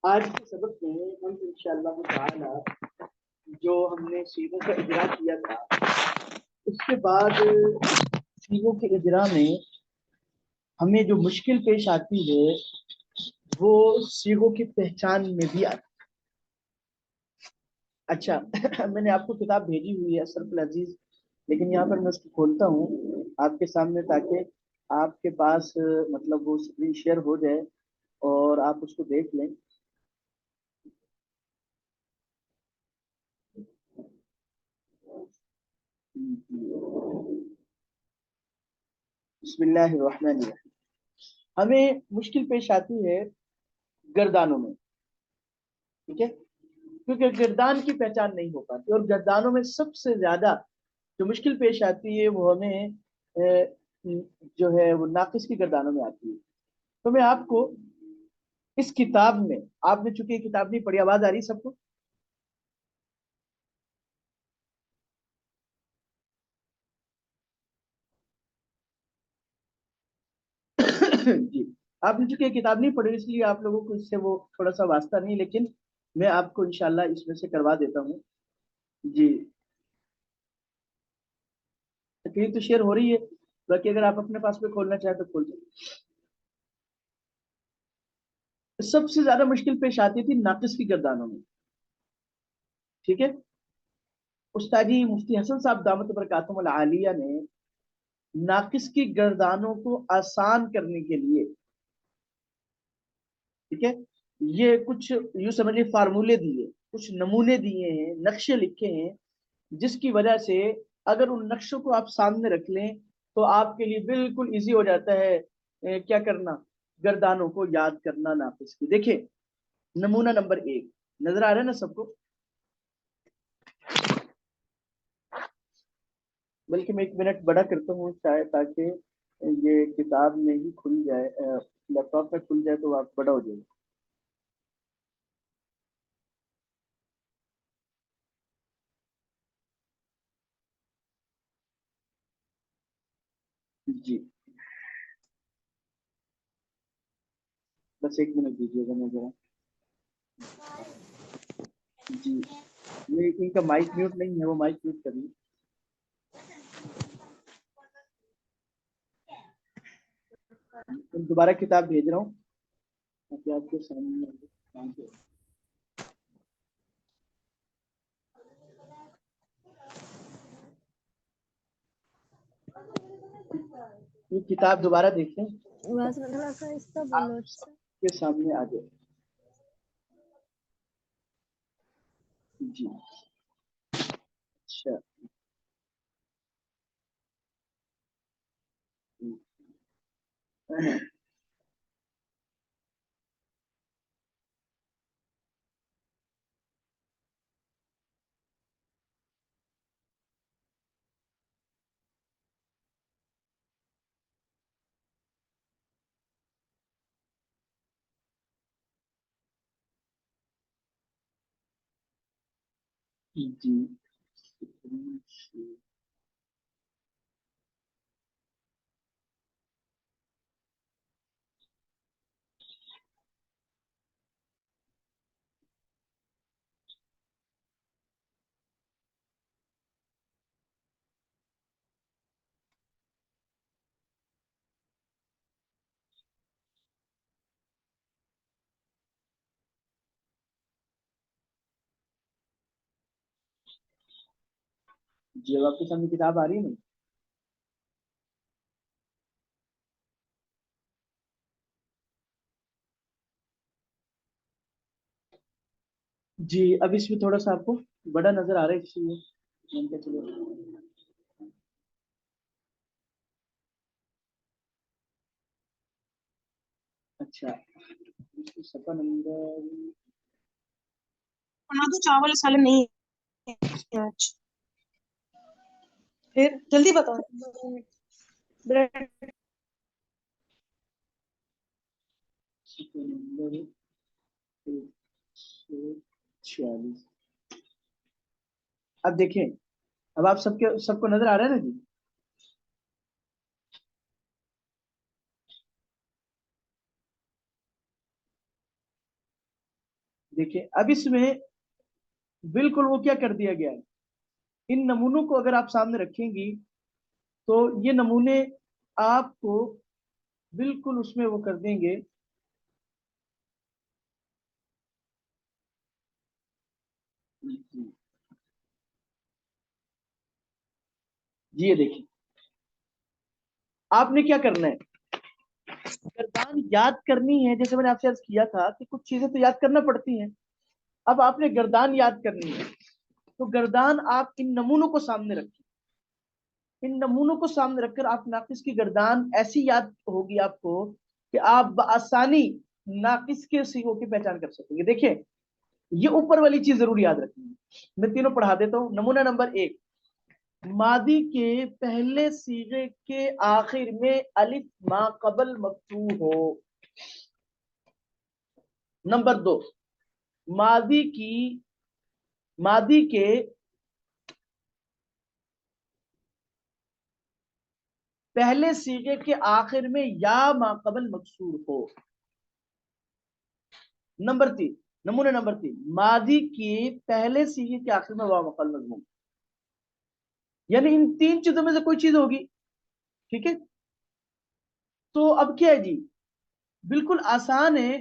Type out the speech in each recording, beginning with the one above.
آج کے سبق میں ہم انشاءاللہ تعالی جو ہم نے سیغوں کا اجرا کیا تھا، اس کے بعد سیغوں کے اجرا میں ہمیں جو مشکل پیش آتی ہے وہ سیغوں کی پہچان میں بھی آتی ہے۔ اچھا میں نے آپ کو کتاب بھیجی ہوئی ہے اشرف العزیز، لیکن یہاں پر میں اس کو کھولتا ہوں آپ کے سامنے تاکہ آپ کے پاس مطلب وہ اسکرین شیئر ہو جائے اور آپ اس کو دیکھ لیں۔ بسم اللہ الرحمن الرحیم۔ ہمیں مشکل پیش آتی ہے گردانوں میں، ٹھیک ہے، کیونکہ گردان کی پہچان نہیں ہو پاتی، اور گردانوں میں سب سے زیادہ جو مشکل پیش آتی ہے وہ ہمیں جو ہے وہ ناقص کی گردانوں میں آتی ہے۔ تو میں آپ کو اس کتاب میں، آپ نے چونکہ یہ کتاب نہیں پڑھی، آواز آ رہی سب کو؟ جی، آپ نے چونکہ یہ کتاب نہیں پڑھی اس لیے آپ لوگوں کو اس سے وہ تھوڑا سا واسطہ نہیں، لیکن میں آپ کو انشاءاللہ اس میں سے کروا دیتا ہوں۔ جی، تقریر تو شیئر ہو رہی ہے، باقی اگر آپ اپنے پاس میں کھولنا چاہیں تو کھول سکتے۔ سب سے زیادہ مشکل پیش آتی تھی ناقص کی گردانوں میں، ٹھیک ہے۔ استادی مفتی حسن صاحب دامت برکاتہم العالیہ نے ناقص کی گردانوں کو آسان کرنے کے لیے، ٹھیک ہے، یہ کچھ یوں سمجھے فارمولے دیے، کچھ نمونے دیے ہیں، نقشے لکھے ہیں، جس کی وجہ سے اگر ان نقشوں کو آپ سامنے رکھ لیں تو آپ کے لیے بالکل ایزی ہو جاتا ہے کیا کرنا، گردانوں کو یاد کرنا ناقص کی۔ دیکھیں نمونہ نمبر 1 نظر آ رہا ہے نا سب کو؟ بلکہ میں 1 منٹ بڑا کرتا ہوں شاید تاکہ یہ کتاب میں ہی کھل جائے، لیپ ٹاپ میں کھل جائے تو آپ بڑا ہو جائے۔ جی بس 1 منٹ دیجیے گا میں ذرا۔ جی، یہ ان کا مائک میوٹ نہیں ہے، وہ مائک میوٹ کریے۔ دوبارہ کتاب بھیج رہا ہوں تاکہ آپ کے سامنے۔ یہ کتاب دوبارہ دیکھیں، کے سامنے آ جائے۔ جی اچھا، جی جی، اب آپ کے سامنے کتاب آ رہی ہے نا؟ جی، اب اس میں تھوڑا سا آپ کو بڑا نظر آ رہا ہے، اس لیے میں کہا چلو۔ اچھا، صفحہ نمبر بنا دو چاول سالن نہیں ہے آج، پھر جلدی بتاؤ۔ صفحہ نمبر 146۔ اب دیکھیں، اب آپ سب کو نظر آ رہا ہے نا جی؟ देखिए अब इसमें बिल्कुल वो क्या कर दिया गया है, इन नमूनों को अगर आप सामने रखेंगी तो ये नमूने आपको बिल्कुल उसमें वो कर देंगे। जी ये देखिए, आपने क्या करना है, गर्दान याद करनी है। जैसे मैंने आपसे अर्ज किया था कि कुछ चीजें तो याद करना पड़ती हैं। अब आपने गर्दान याद करनी है, तो गर्दान आप इन नमूनों को सामने रखें। इन नमूनों को सामने रखकर आप नाकिस की गर्दान ऐसी याद होगी आपको कि आप बआसानी नाकिस के सीगों की पहचान कर सकेंगे। देखिए ये ऊपर वाली चीज जरूर याद रखनी है। मैं तीनों पढ़ा देता हूं। नमूना नंबर 1, मादी के पहले सीगे के आखिर में अलिफ मा कबल मफ्तू हो। नंबर 2, मादी की मादी के पहले सीगे के आखिर में या माकबल मकसूर हो। नंबर 3, नमूने नंबर 3, मादी की पहले सीगे के आखिर में वाव मकल मजमूम। यानी इन तीन चीजों में से कोई चीज होगी। ठीक है, तो अब क्या है जी, बिल्कुल आसान है।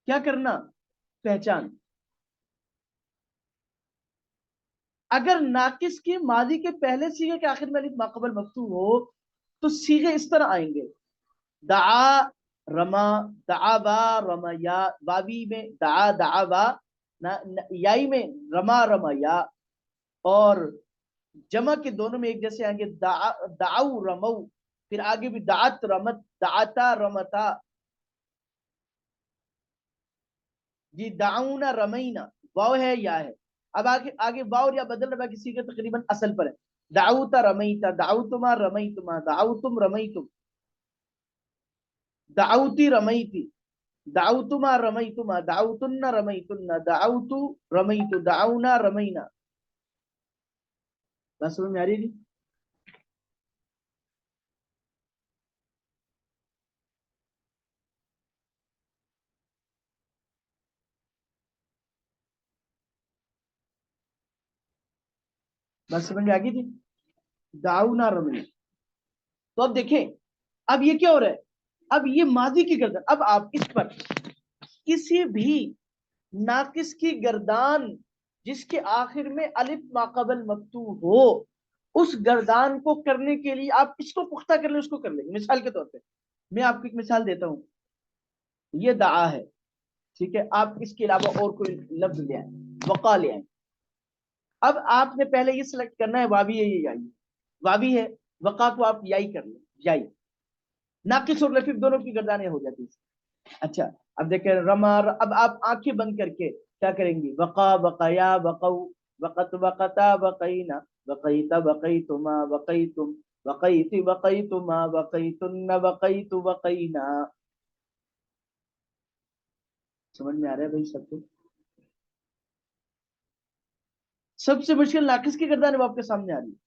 क्या करना, पहचान। अगर नाकिस की मादी के पहले सीगे के आखिर में अलिफ माकबल मफ्तू हो तो सीगे इस तरह आएंगे, दआ रमा, दाबा रमया, वावी में दा दाबा, याई में रमा रमया, और जमा के दोनों में एक जैसे आएंगे, दाऊ रमऊ, फिर आगे भी दात रमत, दाता रमता। जी दाऊना रमईना, वाव है या है। अब आगे आगे वाव या बदल रहा किसी के तकरीबन असल पर है। दाऊता रमईता, दाऊतुमा रमईतुमा, दाऊतुम रमईतुम, दाऊती रमईती, दाऊतुमा रमईतुमा, दाऊतुन्ना रमईतुन्ना, दाऊतु रमईतु, दाऊना रमईना। बात समझ में आ रही है जी? बात समझ में आ गई थी? दाऊना रमईना। तो अब देखें, अब ये क्या हो रहा है, अब ये मादी की गर्दन। अब आप इस पर किसी भी नाकिस की गर्दान जिसके आखिर में अलिफ माकबल मक्तू हो, उस गर्दान को करने के लिए आप इसको पुख्ता कर ले, उसको कर लेंगे। मिसाल के तौर पे मैं आपको एक मिसाल देता हूं, ये दआ है, ठीक है, आप इसके अलावा और कोई लफ्ज ले आए, वक़ा ले आए। अब आपने पहले ये सिलेक्ट करना है वावी है ये याई। वावी है, वक़ा को आप याई कर ले, याई। नाकिस और लफीफ दोनों की गर्दानें हो जाती है। अच्छा, अब देखें रमा, अब आप आंखें बंद करके क्या करेंगी, वक़ा वक़या वक़ऊ, वक़त वक़ता वक़ईना, वक़ईता वक़ईतुमा वक़ईतुम, वक़ईति वक़ईतुमा वक़ईतुन्ना वक़ईतु वक़ईना। समझ में आ रहा है भाई सबको? सबसे मुश्किल नाकिस की गर्दान वो आपके सामने आ रही है।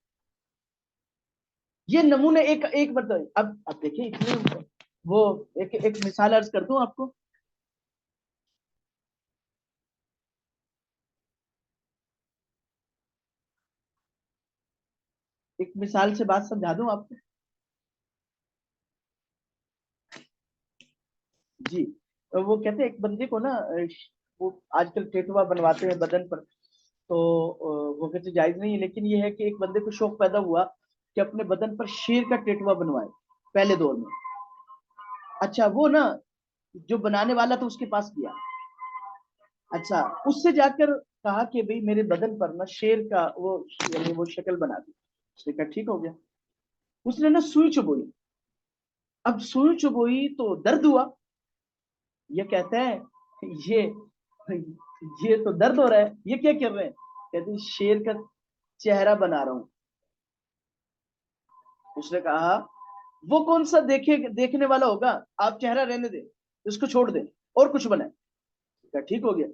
ये नमूने एक एक मतलब, अब देखिए इतने वो एक एक मिसाल अर्ज कर दूं आपको। एक मिसाल से बात समझा दूं आपको। जी, तो वो कहते हैं एक बंदे को ना, वो आजकल टेटुआ बनवाते हैं बदन पर, तो वो कहते जायज नहीं है, लेकिन ये है कि एक बंदे को शौक पैदा हुआ कि अपने बदन पर शेर का टेटुआ बनवाए पहले दौर में। अच्छा, वो ना जो बनाने वाला था उसके पास गया। अच्छा, उससे जाकर कहा कि भाई मेरे बदन पर ना शेर का वो, यानी वो शक्ल बना दी। उसने कहा ठीक हो गया। उसने ना सुई चुभोई। अब सुई चुभोई तो दर्द हुआ। ये कहते हैं ये ये तो दर्द हो रहा है, ये क्या कर रहे हैं, कहते हैं शेर का चेहरा बना रहा हूं। उसने कहा वो कौन सा देखने वाला होगा, आप चेहरा रहने दे, इसको छोड़ दे और कुछ बनाए। कहा ठीक हो गया।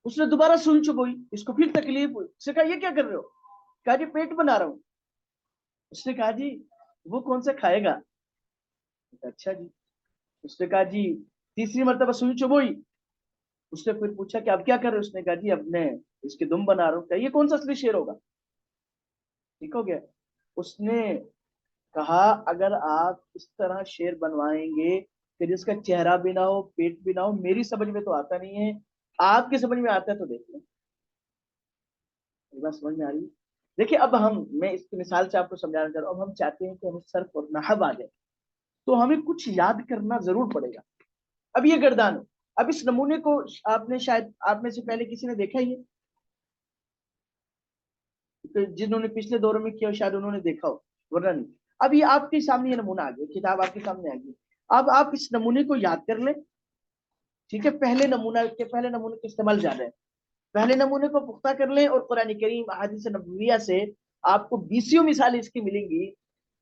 उसने दोबारा सुन चुप हुई, इसको फिर तकलीफ हुई। उसने कहा ये क्या कर रहे हो, कहा जी पेट बना रहा हूं। उसने कहा जी वो कौन सा खाएगा। अच्छा जी। उसने कहा जी, तीसरी मरतबा सुई चुभ हुई। उसने फिर पूछा कि अब क्या कर रहे हो? उसने कहा जी अब मैं इसके दुम बना रहा हूँ। क्या ये कौन सा असली शेर होगा? ठीक हो गया। उसने कहा अगर आप इस तरह शेर बनवाएंगे कि जिसका चेहरा भी ना हो, पेट भी ना हो, मेरी समझ में तो आता नहीं है, आपकी समझ में आता है तो देख लो। ये बात समझ में आ रही है? देखिए अब मैं इस मिसाल से आपको समझाना चाह रहा हूँ। अब हम चाहते हैं कि हमें सर्फ और नहब आ जाए, तो हमें कुछ याद करना जरूर पड़ेगा। अब ये गर्दान, अब इस नमूने को आपने शायद आप में से पहले किसी ने देखा ही है, तो जिन्होंने पिछले दौर में किया शायद उन्होंने देखा हो, वरना नहीं। अब ये आपके सामने ये नमूना आ गया, किताब आपके सामने आ गई। अब आप इस नमूने को याद कर लें। ठीक है, पहले नमूने का इस्तेमाल ज्यादा है। पहले नमूने को पुख्ता कर लें और कुरान करीम अहादीस नबविया से आपको बीसियों मिसालें इसकी मिलेंगी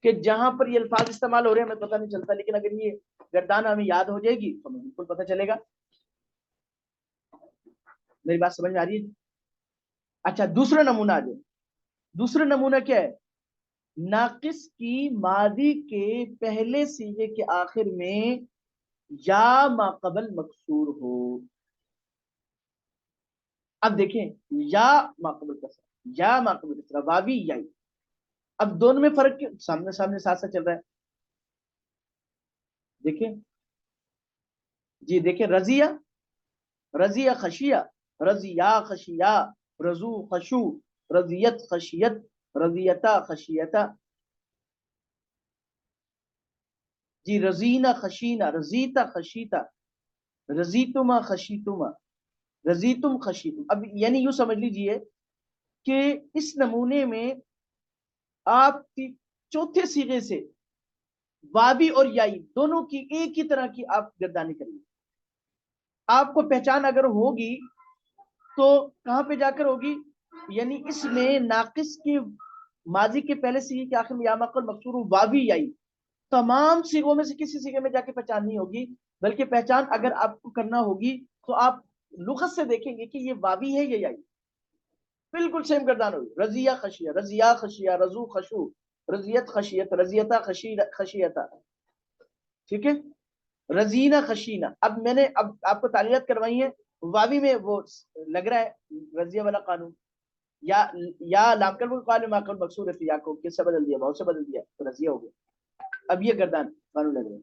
कि जहां पर ये अल्फाज इस्तेमाल हो रहे हैं हमें पता नहीं चलता, लेकिन अगर ये गर्दान हमें याद हो जाएगी तो हमें बिल्कुल पता चलेगा। मेरी बात समझ में आ रही है? अच्छा, दूसरा नमूना आ जाए। दूसरा नमूना क्या है? नाकिस की मादी के पहले सीगे के आखिर में या माकबल मकसूर हो। अब देखें, या माकबल कसरा, या माकबल कसरा, वावी याई। अब दोनों में फर्क क्यों? सामने सामने साथ साथ चल रहा है। देखिए जी, देखिए रजिया, रजिया खशिया, रजिया खशिया, रजू खशु, रजियत खशियत, रजियता खशियता। जी, रजीना खशीना, रजीता खशीता, रजीतुमा खशीतुमा, रजीतुम खशीतुम। अब यानी यूं समझ लीजिए कि इस नमूने में आप चौथे सीगे से वावी और याई दोनों की एक ही तरह की आप गर्दानी करेंगे। आपको पहचान अगर होगी तो कहां पे जाकर होगी? यानी इसमें नाकिस के माजी के पहले सीगे के आखिर में या मक्कल मकसूर वावी याई, तमाम सीगों में से किसी सीगे में जाके पहचान नहीं होगी, बल्कि पहचान अगर आपको करना होगी तो आप लुगत से देखेंगे कि ये वावी है या याई। बिल्कुल सेम गर्दान होगी। रजिया खशिया, रजिया खशिया, रजू खशु, रजियत खशियत, रजियता खशियता। ठीक है, रजीना खशीना। अब मैंने अब आपको तालीमत करवाई है, वावी में वो लग रहा है रजिया वाला कानून, या लामकल काल माकल मकसूद है, या को किससे बदल दिया, बहुत से बदल दिया तो रजिया हो गया। अब ये गर्दान कानून लग रहे हैं।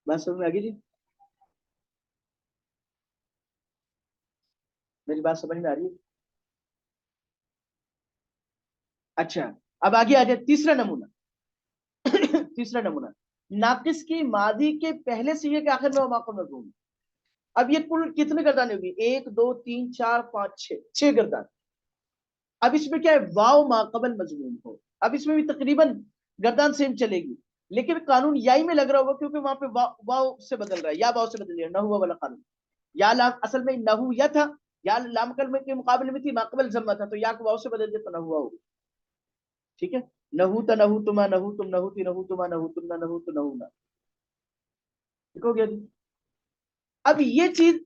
बात समझ में आ गई जी? मेरी बात समझ में आ रही है? अच्छा, अब आगे आ जाए तीसरा नमूना। तीसरा नमूना, नाकिस की मादी के पहले सीगे के आखिर में माकल मजमून। अब ये कुल कितने गर्दान होगी? 1 2 3 4 5 6, 6 गर्दान। अब इसमें क्या है? वाव माकबल मजमून हो। अब इसमें भी तकरीबन गर्दान सेम चलेगी, लेकिन कानून याई में लग रहा होगा क्योंकि वहां पे वाव से बदल रहा है, या वाव से बदल रहा है, न हुआ वाला कानून। या लाम असल में नहू या था, या लाम कलमे के मुकाबले में थी माकबल जम्मा था, तो या को वाव से बदल दिया तो न हुआ होगा। ठीक है, नहू ता नहू तुमा नहू तुम नहू ती नहू तुमा नहू तुम ना नहू तो नहू ना। ठीक हो गया जी? अब ये चीज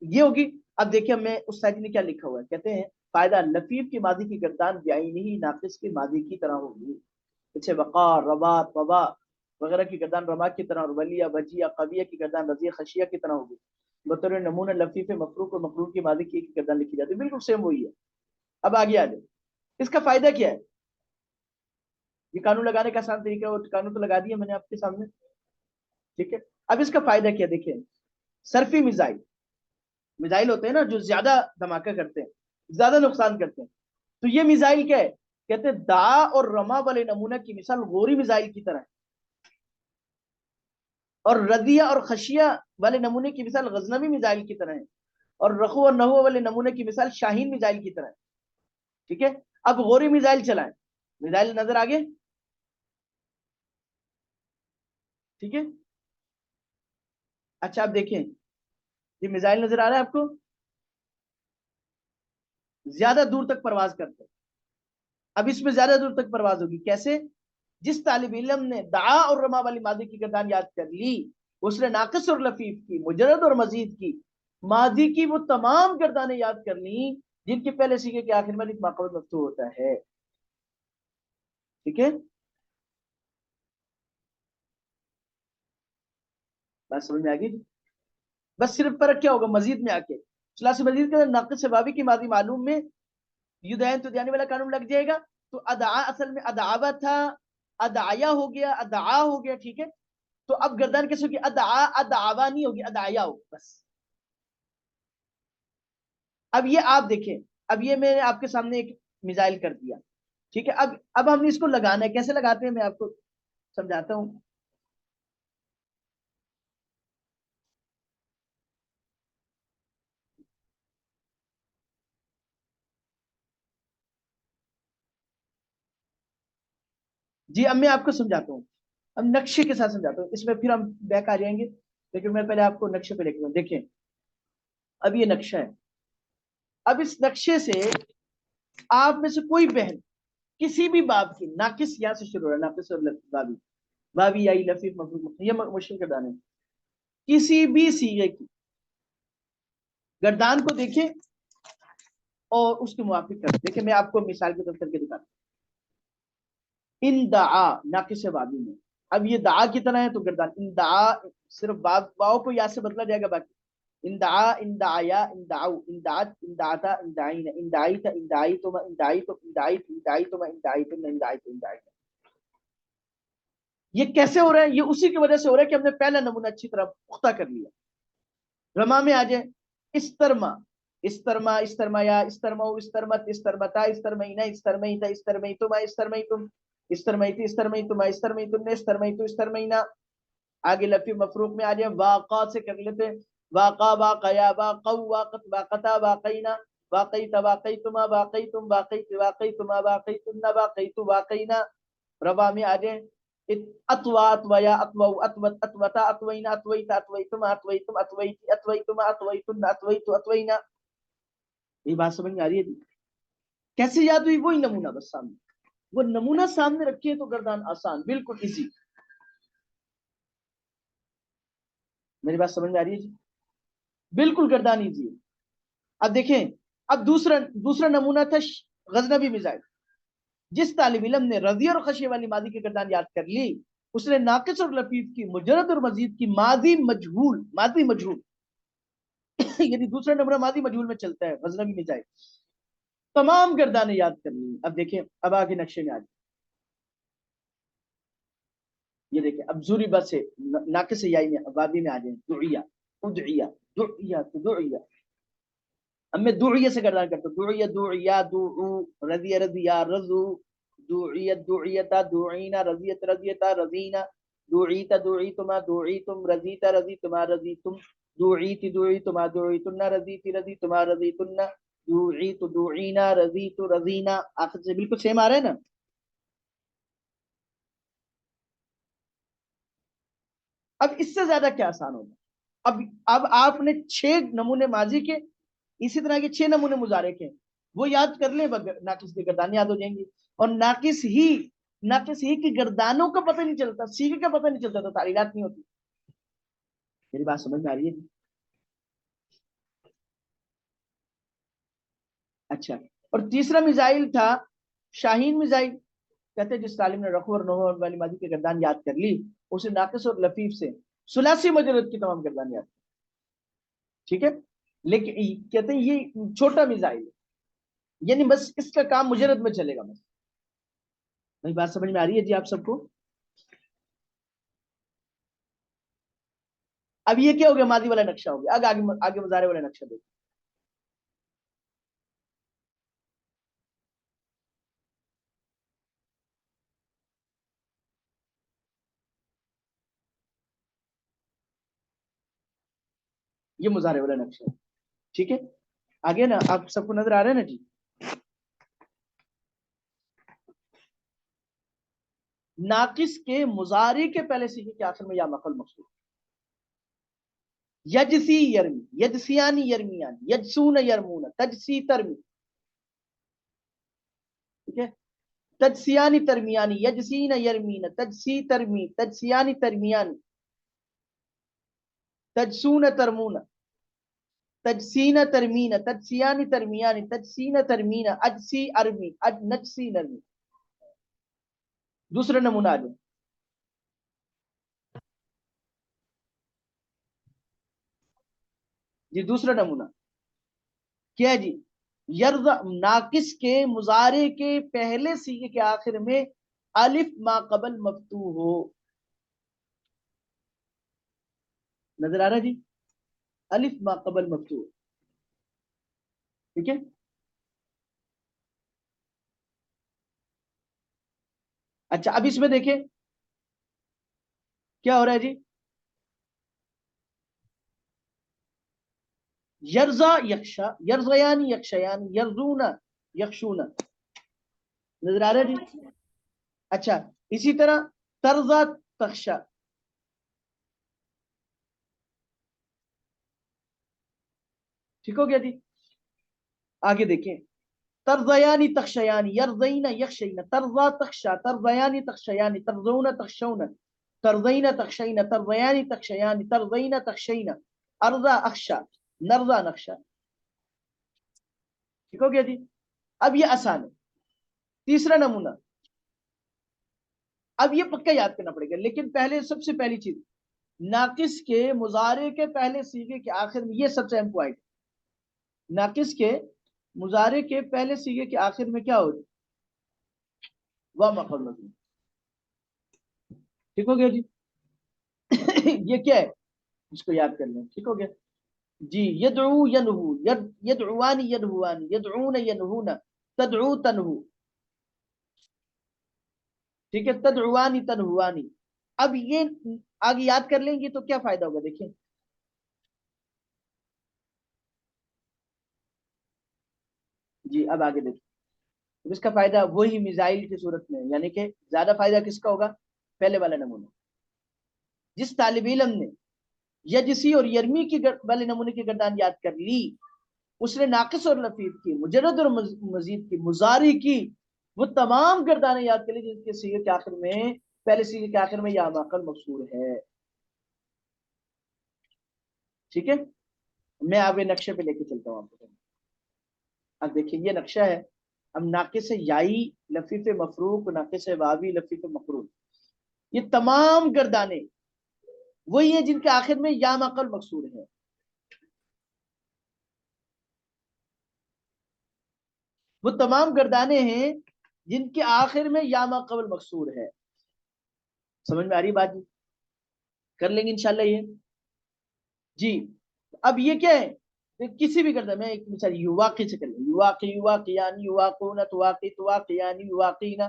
ये होगी। अब देखिए मैं उस साइड में क्या लिखा हुआ है, कहते हैं फायदा लफीफ की मादी की गर्दान ब्याई ही नाकिस की मादी की तरह होगी। जैसे वक़ार, रवा, तवा वगैरह की गर्दान रमा की तरह, और वलिया, वजिया, कविया की गर्दान रजिया, खशिया की तरह होगी। बतौर नमूना लफीफ मफरूक और मफरूक की मादी की एक गर्दान लिखी जाती है, बिल्कुल सेम वही है। अब आगे आ जाए, इसका फायदा क्या है? ये कानून लगाने का आसान तरीका है, और कानून तो लगा दिया मैंने आपके सामने। ठीक है, अब इसका फायदा क्या? देखिए, सर्फी मिसाइल, मिसाइल होते हैं ना जो ज्यादा धमाका करते हैं, ज्यादा नुकसान करते हैं, तो ये मिसाइल क्या है? कहते हैं दा और रमा वाले नमूना की मिसाल गोरी मिसाइल की तरह है, और रदिया और खशिया वाले नमूने की मिसाल गजनवी मिसाइल की तरह है, और रखू और नहू वाले नमूने की मिसाल शाहीन मिसाइल की तरह है। ठीक है, अब गोरी मिसाइल चलाएं। मिसाइल नजर आ गए? ठीक है, अच्छा आप देखें, ये मिसाइल नजर आ रहा है आपको? ज्यादा दूर तक परवाज करते हैं। अब इसमें ज्यादा दूर तक परवाज होगी कैसे? जिस तालिब इल्म ने दा और रमा वाली मादी की गर्दान याद कर ली, उसने नाकिस और लफीफ की, मुजरद और मजीद की, मादी की वो तमाम गर्दानें याद कर ली जिनके पहले सीखे के आखिर में एक माकबल मफ्तूह होता है। ठीक है, बात समझ में आ गई जी? बस सिर्फ फर्क क्या होगा मजीद में आके, सुलासी मजीद के अंदर नाकिस वावी की मादी मालूम में युदैन तो जाने वाला कानून लग जाएगा। तो अदा असल में अदावा था, अदाया हो गया, अदा हो गया, ठीक है। तो अब गर्दन कैसे होगी, अदा अदावा नहीं होगी, अदाया होगी बस। अब ये आप देखें, अब ये मैंने आपके सामने एक मिसाइल कर दिया, ठीक है। अब हमने इसको लगाना है, कैसे लगाते हैं मैं आपको समझाता हूं। जी अब मैं आपको समझाता हूँ, अब नक्शे के साथ समझाता हूँ, इसमें फिर हम बैक आ जाएंगे, लेकिन मैं पहले आपको नक्शे पे लेके देखें। अब ये नक्शा है, अब इस नक्शे से आप में से कोई बहन किसी भी बाब की, नाकिस यहाँ से शुरू हो रहा है, नाकिस और बाबी, बाबी आई लफीफ मफरूफ, ये मुश्किल गर्दान है, किसी भी सीगे की गर्दान को देखें और उसके मुवाफिक कर देखिए। मैं आपको मिसाल के तौर करके दिखाता हूं। इन दआ नाकिस बाबी में, अब ये दआ की तरह है तो गर्दान इन दआ, सिर्फ वाव को या से बदला जाएगा, बाकी इन दआ, इन दाया, इन दाऊ, इन दात, इन दाता, इन दाइन, इन दाईता, इन दाई तो, इन दाई तो, इन दाई, इन दाई तो, इन दाई तो, इन दाई तो, इन दाई। ये कैसे हो रहा है, ये उसी की वजह से हो रहा है कि हमने पहला नमूना अच्छी तरह पुख्ता कर लिया। रमा में आ जाए, इस्तरमा, इस्तरमा, इस्तरमाया, इस्तरमऊ, इस्तरमत, इस्तरमता, इस्तरमईना, इस्तरमईता, इस्तरमईतुमा, इस्तरमईतुम, इस्तरमईती, इस्तरमईतुमा, इस्तरमईतुन्ने, इस्तरमईतु, इस्तरमईना। आगे लफी मफरूक में आ जाए, वाक़ा से कर लेते हैं, वाक़ा, वाक़या, वाक़ौ, वाक़त, वाक़ता, वाक़ईना, वाक़ईता, वाक़ईतुमा, वाक़ईतुम, वाक़ईत, वाक़ईतुमा, वाक़ईतुन्ना, वाक़ईतु, वाक़ईना। रबा में आ जाए, अत्वा, अत्वया, अत्वऊ, अत्वत, अत्वता, अत्वईना, अत्वईता, अत्वईतुमा, अत्वईतुम, अत्वईती, अत्वईतुमा, अत्वईतुन्ना, अत्वईतु, अत्वईना। ये बात समझ में आ रही है? कैसे याद हुई? वही नमूना बस सामने, वो नमूना सामने रखिए तो गर्दान आसान, बिल्कुल इजी। मेरी बात समझ में आ रही है जी? बिल्कुल गर्दान इजी है। अब देखें, अब दूसरा दूसरा नमूना था गजनबी मिजाइल। जिस तालिब इल्म ने रजी और खशी वाली मादी की गर्दान याद कर ली, उसने नाकिस और लतीफ की, मुजरद और मजीद की, मादी मजहूल, मादी मजहूल यानी दूसरा नंबर मादी मजहूल में चलता है गजनबी मिजाइल, तमाम गर्दानें याद कर ली। अब देखें, अब आगे नक्शे में आ जाए, ये देखें, अब जूरी बस से नाकिस याई में वादी में आ जाए, दुइया, उदइया, दुइया, दुइया। अब मैं दुइया से गर्दान करता हूँ, दुइया, दुइया, दुउ, रदिया, रदिया, रजू, दुइयत, दुइयता, दुइना, रजियत, रजियता, रजीना, दुईता, दुईतुमा, दुईतुम, रजीता, रजीतुमा, रजीतुम, दुईती, दुईतुमा, दुईतुन्ना, रजीती, रजीतुमा, रजीतुन्ना, दुईतु, दुईना, रजीतु, रजीना। आखिर से बिल्कुल सेम आ रहा है ना? अब इससे ज्यादा क्या आसान होगा? अब आपने 6 नमूने माजी के, इसी तरह के 6 नमूने मुजारे के, वो याद कर ले, नाकिस की गर्दान याद हो जाएंगी। और नाकिस ही की गर्दानों का पता नहीं चलता, सीखे का पता नहीं चलता, तो तारीलात नहीं होती। मेरी बात समझ में आ रही है? अच्छा, और तीसरा मिसाइल था शाहीन मिसाइल। कहते हैं जिस तालिम ने रखू और नहो वाली मादी की गर्दान याद कर ली, उसे नाकिस और लफीफ से सुलासी मजरद की तमाम गर्दान याद, ठीक है। लेकिन कहते हैं ये छोटा मिसाइल है, यानी बस इसका काम मुजरद में चलेगा बस। मेरी बात समझ में आ रही है जी आप सबको? अब ये क्या हो गया, मादी वाला नक्शा हो गया। आगे आगे आगे मुजारे वाला नक्शा देखो। ये मुजारे वाला नक्शा है, ठीक है। आगे ना, आप सबको नजर आ रहा है ना जी? नाकिस के मुजारे के पहले सीखे के आखिर में या मकल मकसूद, यजसी यरमी, यजसियानी यरमियान, यजसून यरमून, तजसी तरमी, ठीक है। तजसियानी तरमियानी, यजसीन यरमीन, तजसी तरमी, तजसियानी तरमियानी, तजसून तरमून, तजसीन तरमीन, तजसियानी तरमियानी, तजसीन तरमीन, अजसी अरमी, अज नजसी नरमी। दूसरा नमूना आ जाए, جی दूसरा नमूना क्या है जी, यर्ज़ा नाकिस के मुजारे के पहले सीगे के आखिर में अलिफ मा कबल मफ्तू हो। नजर आ रहा है जी, अलिफ मा कबल मफ्तू, ठीक है। अच्छा अब इसमें देखें क्या हो रहा है जी, यर्जा यक्षा, यर्जयानी यक्षयानी, यर्जूना यक्षूना, नजर आ रहा है जी। अच्छा इसी तरह तर्जा तख्शा, ठीक हो गया जी। आगे देखें, तर्जयानी तख्शयानी, यर्जईना यक्षयना, तर्जा तख्शा, तर्जयानी तख्शयानी, तर्जौना तख्शौना, तर्जईना तख्शईना, तर्जयानी तख्शयानी, तर्जईना तख्शईना, अर्जा अख्शा, नर्जा नक्शा, ठीक हो गया जी। अब ये आसान है। तीसरा नमूना, अब ये पक्का याद करना पड़ेगा, लेकिन पहले सबसे पहली चीज, नाकिस के मुजारे के पहले सीगे के आखिर में, ये सबसे अहम पॉइंट, नाकिस के मुजारे के पहले सीगे के आखिर में क्या हो, वाह मक़बल मज़मूम, ठीक हो गया जी। ये क्या है, इसको याद कर लें, ठीक हो गया जी। यदउ यनहू, यदउआनी यनहुआनी, यदउन यनहुना, तदउ तनहू, ठीक है, तदउआनी तनहुआनी। अब ये आगे याद कर लेंगे तो क्या फायदा होगा, देखिए जी। अब आगे देखिए, तो इसका फायदा वही मिसाइल की सूरत में, यानी कि ज्यादा फायदा किसका होगा, पहले वाला नमूना। जिस तालिब इल्म ने यजसी और यरमी की वाले नमूने की गर्दान याद कर ली, उसने नाकिस और लफीफ की, मुजरद और मजीद की, मुजारी की, वो तमाम गर्दानें याद कर ली जिनके सीगे के आखिर में, पहले सीगे के आखिर में या माकल मकसूर है, ठीक है। मैं आगे नक्शे पे लेके चलता हूँ आपको। अब देखिए ये नक्शा है, अब नाकिस याई लफीफ मफरूक, नाकिस वावी लफीफ मकरून, ये तमाम गर्दाने वही है जिनके आखिर में या माकल मकसूर है। वो तमाम गर्दाने हैं जिनके आखिर में या माकबल मकसूर है। समझ में आ रही बात जी, कर लेंगे इंशाल्लाह ये जी। अब ये क्या है, तो किसी भी गर्दन में एक मिसाल युवाकी से कर लें, युवाकी युवाकियानी युवाकूना तुवाकी तुवाकियानी युवाकीना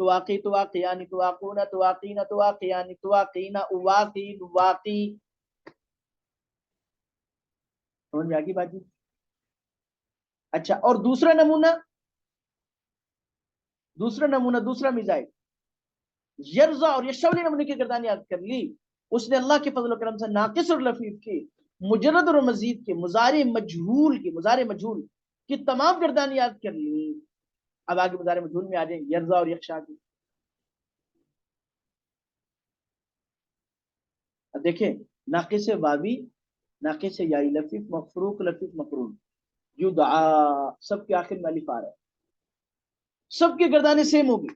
तुवाकी तुवाकियानी तुवाकूना तुवाकीना तुवाकियानी तुवाकीना उवाकी नुवाकी, समझ में आ गई बात जी। अच्छा और दूसरा नमूना, दूसरा मिजाइल, यर्जा और यशवली नमूने की गर्दान याद कर ली, उसने अल्लाह के फजल करम से नाकिस और लफीफ की, मुजरद और मजीद की, मुजारे मजहूल की तमाम गर्दान याद कर ली। अब आगे मुजारे मजहूल में आ जाए, यर्जा और यक्षा की। अब देखें, नाकिस वावी, नाकिस याई, लफीफ मफरूक, लफीफ मकरून, युदआ, सबके आखिर में अलिफ आ रहा है, सबकी गर्दानें सेम होगी,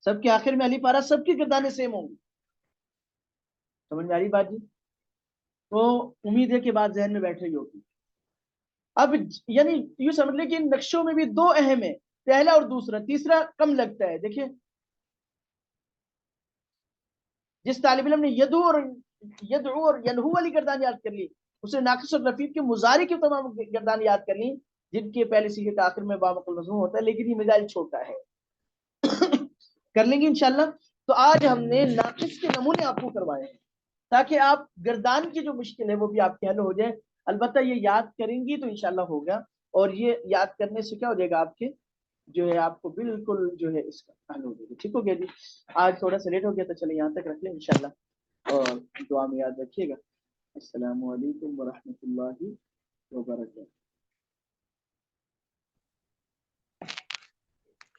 सबके आखिर में अलिफ आ रहा है, सबकी गर्दानें सेम होंगी। समझ में आ रही बात जी, तो उम्मीद है कि बात जहन में बैठ रही होगी। अब यानी यूं समझ ले कि इन नक्शों में भी दो अहम है, पहला और दूसरा, तीसरा कम लगता है। देखिए जिस तालिब इल्म ने यदू और यनहू वाली गर्दान याद कर ली, उसने नाकिस और लफीफ के मुजारी की तमाम गर्दान याद कर ली जिनके पहले सीखे का आखिर में बामकुल मजमूम होता है, लेकिन ये मिजाज छोटा है। कर लेंगे इंशाल्लाह। तो आज हमने नाकिस के नमूने आपको करवाए हैं ताकि आप गर्दान की जो मुश्किल है वो भी आपके हल हो जाए। अलबत्ता ये याद करेंगी तो इंशाल्लाह होगा, और ये याद करने से क्या हो जाएगा, आपके जो है आपको बिल्कुल जो है इसका हल हो जाएगा। ठीक हो गया जी, आज थोड़ा सा लेट हो गया तो चले यहाँ तक रख लें इंशाल्लाह, और दुआ में याद रखिएगा। अस्सलामु अलैकुम व रहमतुल्लाहि व बरकातहू।